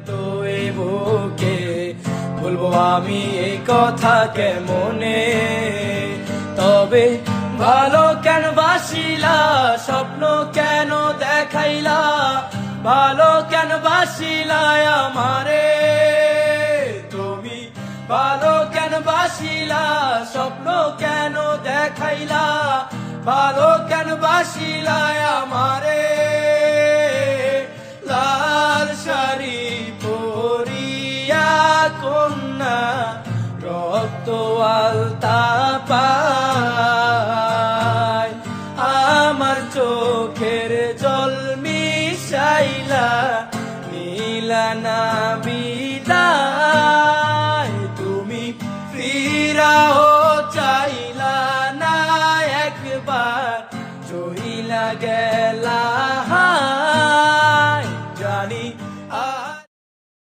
তো এ বুকে বলবো আমি এই কথা কেমনে, তবে ভালো কেন বাসিলা, স্বপ্ন কেন দেখাইলা, ভালো কেন বাসিলা আমারে তুমি, ভালো কেন বাসিলা, স্বপ্ন কেন দেখাইলা, ভালো কেন বাসিলা আমারে। লাল শাড়ি পরিয়া কন্যা রক্ত আলতা পায়, আমার চোখের জল মিশাইলা নিলা না বিদায়।